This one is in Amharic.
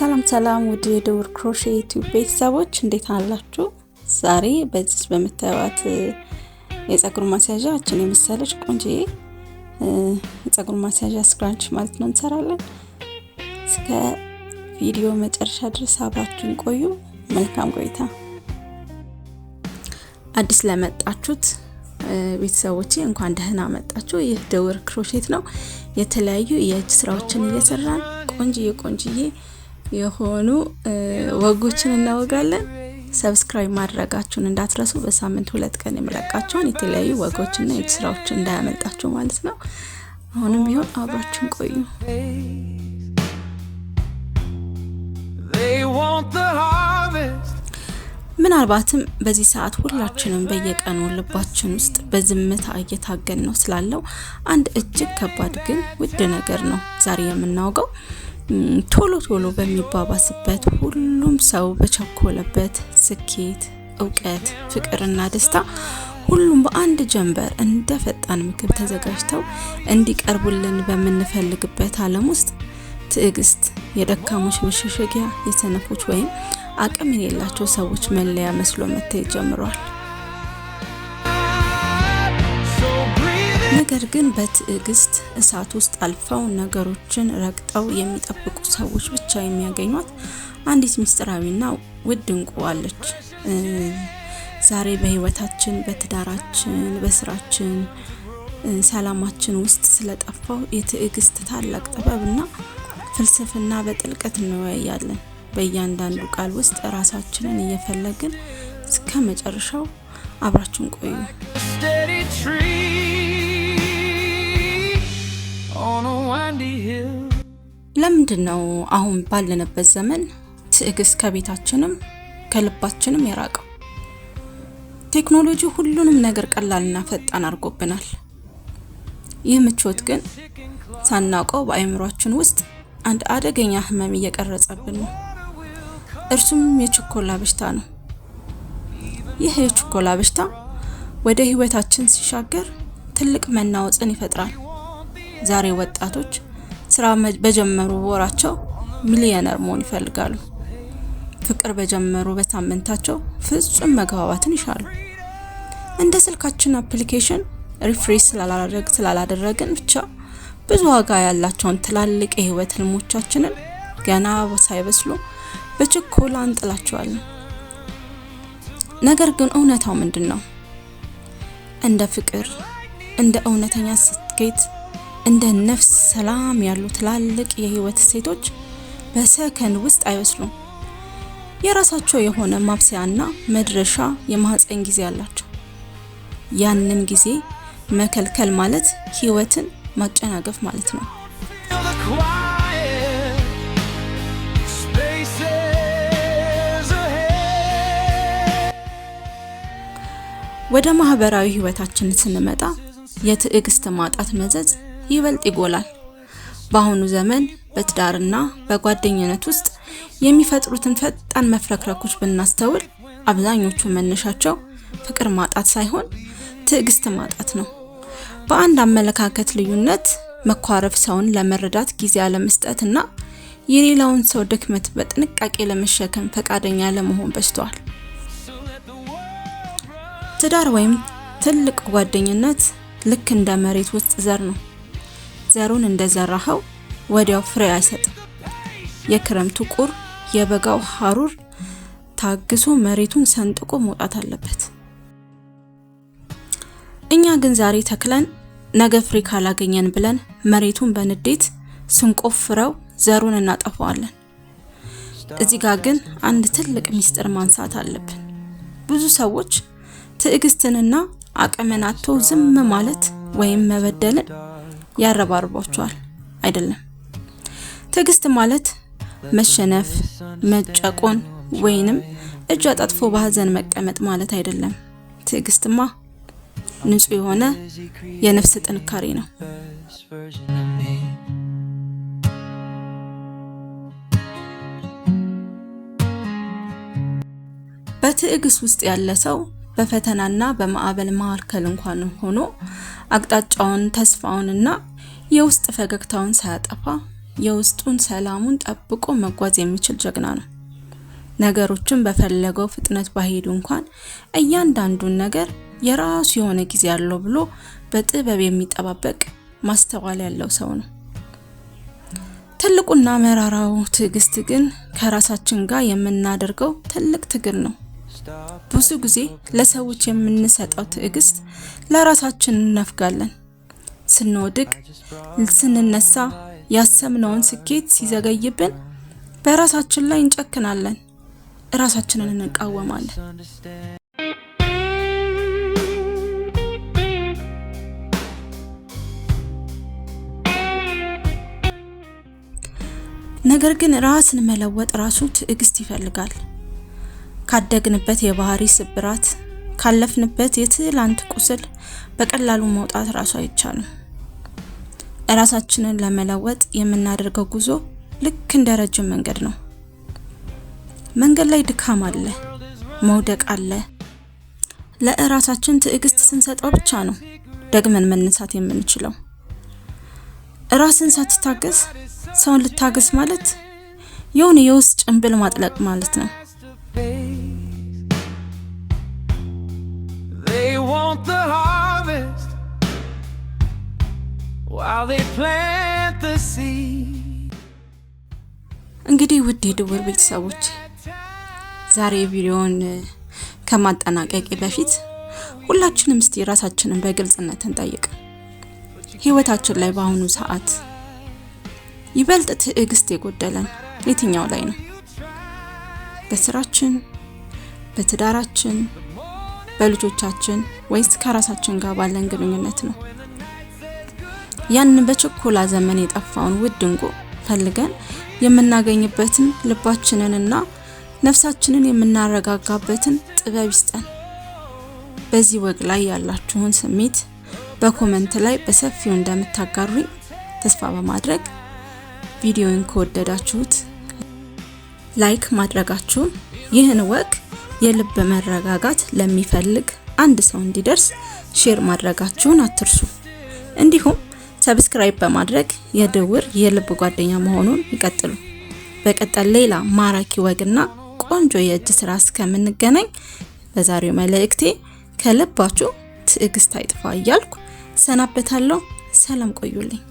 ሰላም ውድ የደውር ክሮሼት ዩቲዩብ ቤተሰቦች እንዴት አላችሁ? ዛሬ በዚህ በመታየት የፀጉር ማስያዣችን የመሰለች ቆንጆ የፀጉር ማስያዣ ስክራንች ማለት ነው እንሰራለን። እስከ ቪዲዮ መጨረሻ ድረስ አብራችሁን ቆዩ። መልካም ቆይታ። አዲስ ለመጣችሁት ቤተሰቦቼ እንኳን ደህና መጣችሁ። ይህ ደውር ክሮሼት ነው። የተለያዩ የእጅ ስራዎችን እየሰራን ቆንጆዬ የሆኑ ወጎችን እናወጋለን። ሰብስክራይብ ማድረጋችሁን እንዳትረሱ። በሳምንት 2 ቀን የምለቃቸውን የተለያዩ ወጎችና የእጅ ስራዎችን እንዳያመልጣችሁ ማለት ነው። አሁንም ቢሆን አብራችሁን ቆዩ። ምናልባትም በዚህ ሰዓት ሁላችንም በየቀኑ ልባችን ውስጥ በዝምታ እየታገል ነው ስላለው አንድ እጅግ ከባድ ግን ውድ ነገር ነው ዛሬ የምናወጋው። ቶሎ በሚባባስበት ሁሉም ሰው በቸኮለበት ስኬት፣ እውቀት፣ ፍቅርና ደስታ ሁሉም በአንድ ጀንበር እንደ ፈጣን ምግብ ተዘጋጅተው እንዲቀርቡልን በምንፈልግበት ዓለም ውስጥ ትዕግስት የደካሞች መሸሸጊያ፣ የሰነፎች ወይም አቅም የሌላቸው ሰዎች መለያ መስሎ መታየት ጀምሯል። ነገር ግን በትዕግስት እሳት ውስጥ አልፈው ነገሮችን ረግጠው የሚጠብቁ ሰዎች ብቻ የሚያገኟት አንዲት ምስጢራዊና ውድ እንቁ አለች። ዛሬ በህይወታችን፣ በትዳራችን፣ በስራችን፣ ሰላማችን ውስጥ ስለጠፋው የትዕግስት ታላቅ ጥበብና ፍልስፍና በጥልቀት እንወያያለን። በእያንዳንዱ ቃል ውስጥ ራሳችንን እየፈለግን እስከ መጨረሻው አብራችሁን ቆዩ። ለምንድነው አሁን ባለንበት ዘመን ትዕግስት ከቤታችንም ከልባችንም የራቀው? ቴክኖሎጂ ሁሉንም ነገር ቀላልና ፈጣን አድርጎብናል። ይህ ምቾት ግን ሳናውቀው በአእምሯችን ውስጥ አንድ አደገኛ ህመም እየቀረጸብን ነው። እርሱም የችኮላ በሽታ ነው። ይህ የችኮላ በሽታ ወደ ህይወታችን ሲሻገር ትልቅ መናወጽን ይፈጥራል። ዛሬ ወጣቶች ስራ በጀመሩ ወራቸው ሚሊዮነር መሆን ይፈልጋሉ። ፍቅር በጀመሩ በሳምንታቸው ፍጹም መግባባትን ይሻሉ። እንደ ስልካችን አፕሊኬሽን ሪፍሬሽ ስላላደረግን ብቻ ብዙ ዋጋ ያላቸውን ትላልቅ የህይወት ህልሞቻችንን ገና ሳይበስሉ በችኮላ እንጥላቸዋለን። ነገር ግን እውነታው ምንድነው? እንደ ፍቅር፣ እንደ እውነተኛ ስኬት፣ እንደ ነፍስ ሰላም ያሉ ትላልቅ የህይወት ሴቶች በሰከንድ ውስጥ አይወስሉም። የራሳቸው የሆነ ማብሰያና መድረሻ የማህፀን ጊዜ አላቸው። ያንን ጊዜ መከልከል ማለት ህይወትን ማጨናገፍ ማለት ነው። ወደ ማህበራዊ ህይወታችን ስንመጣ የትዕግስት ማጣት መዘዝ ይበልጥ ይጎላል። በአሁኑ ዘመን በትዳርና በጓደኝነት ውስጥ የሚፈጥሩትን ፈጣን መፍረክረኮች ብናስተውል አብዛኞቹ መነሻቸው ፍቅር ማጣት ሳይሆን ትዕግስት ማጣት ነው። በአንድ አመለካከት ልዩነት መኳረፍ ሰውን ለመረዳት ጊዜ አለመስጠትና የሌላውን ሰው ድክመት በጥንቃቄ ለመሸከም ፈቃደኛ ለመሆን በዝቷል። ትዳር ወይም ትልቅ ጓደኝነት ልክ እንደ መሬት ውስጥ ዘር ነው። ዘሩን እንደዘራኸው ወዲያው ፍሬ አይሰጥም። የክረምቱ ቁር፣ የበጋው ሐሩር ታግሶ መሬቱን ሰንጥቆ መውጣት አለበት። እኛ ግን ዛሬ ተክለን ነገ ፍሬ ካላገኘን ብለን መሬቱን በንዴት ስንቆፍረው ዘሩን እናጠፋዋለን። እዚህ ጋር ግን አንድ ትልቅ ሚስጥር ማንሳት አለብን። ብዙ ሰዎች ትዕግስትንና አቅምን አጥተው ዝም ማለት ወይም መበደልን ያረባርባቸዋል። አይደለም። ትዕግስት ማለት መሸነፍ፣ መጨቆን ወይንም እጅ አጣጥፎ በሐዘን መቀመጥ ማለት አይደለም። ትዕግስትማ ንጹህ የሆነ የነፍስ ጥንካሬ ነው። በትዕግስት ውስጥ ያለ ሰው በፈተናና በማዕበል መካከል እንኳን ሆኖ አቅጣጫውን፣ ተስፋውንና የውስጥ ፈገግታውን ሳያጠፋ የውስጡን ሰላሙን ጠብቆ መጓዝ የሚችል ጀግና ነው። ነገሮችን በፈለገው ፍጥነት ባሄዱ እንኳን እያንዳንዱን ነገር የራሱ የሆነ ጊዜ ያለው ብሎ በጥበብ የሚጠባበቅ ማስተዋል ያለው ሰው ነው። ትልቁና መራራው ትዕግስት ግን ከራሳችን ጋር የምናደርገው ትልቅ ትግል ነው። ብዙ ጊዜ ለሰዎች የምንሰጠው ትዕግስት ለራሳችን እንነፍጋለን። ስንወድቅ፣ ስንነሳ፣ ያሰብነውን ስኬት ሲዘገይብን በራሳችን ላይ እንጨክናለን፣ ራሳችንን እንቃወማለን። ነገር ግን ራስን መለወጥ ራሱ ትዕግስት ይፈልጋል። ካደግንበት የባህሪ ስብራት፣ ካለፍንበት የትላንት ቁስል በቀላሉ መውጣት ራሱ አይቻልም። ራሳችንን ለመለወጥ የምናደርገው ጉዞ ልክ እንደ ረጅም መንገድ ነው። መንገድ ላይ ድካም አለ፣ መውደቅ አለ። ለራሳችን ትዕግስት ስንሰጠው ብቻ ነው ደግመን መነሳት የምንችለው። ራስን ሳትታገስ ሰውን ልታገስ ማለት የሆነ የውስጥ ጭንብል ማጥለቅ ማለት ነው። They want the harvest while they plant the seed. እንግዲህ ውድ የድውል ቤተሰቦች ዛሬ ቪዲዮውን ከማጠናቀቄ በፊት ሁላችንም እስቲ ራሳችንን በግልጽነት እንጠይቅ። ህይወታችን ላይ በአሁኑ ሰዓት ይበልጥ ትዕግስት የጎደለን የትኛው ላይ ነው? በስራችን፣ በትዳራችን፣ በልጆቻችን ወይስ ከራሳችን ጋር ባለን ግንኙነት ነው? ያንን በችኮላ ዘመን የጠፋውን ውድ እንቁ ፈልገን የምናገኝበትን ልባችንንና ነፍሳችንን የምናረጋጋበትን ጥበብ ይስጠን። በዚህ ወግ ላይ ያላችሁን ስሜት በኮሜንት ላይ በሰፊው እንደምታጋሩኝ ተስፋ በማድረግ ቪዲዮውን ከወደዳችሁት ላይክ ማድረጋችሁን፣ ይህን ወግ የልብ መረጋጋት ለሚፈልግ አንድ ሰው እንዲደርስ ሼር ማድረጋችሁን አትርሱ። እንዲሁም ሰብስክራይብ በማድረግ የድውር የልብ ጓደኛ መሆኑን ይቀጥሉ። በቀጣይ ሌላ ማራኪ ወግና ቆንጆ የእጅ ስራ እስከምንገናኝ በዛሬው መልእክቴ ከልባችሁ ትዕግስት አይጥፋ እያልኩ ሰናበታለሁ። ሰላም ቆዩልኝ።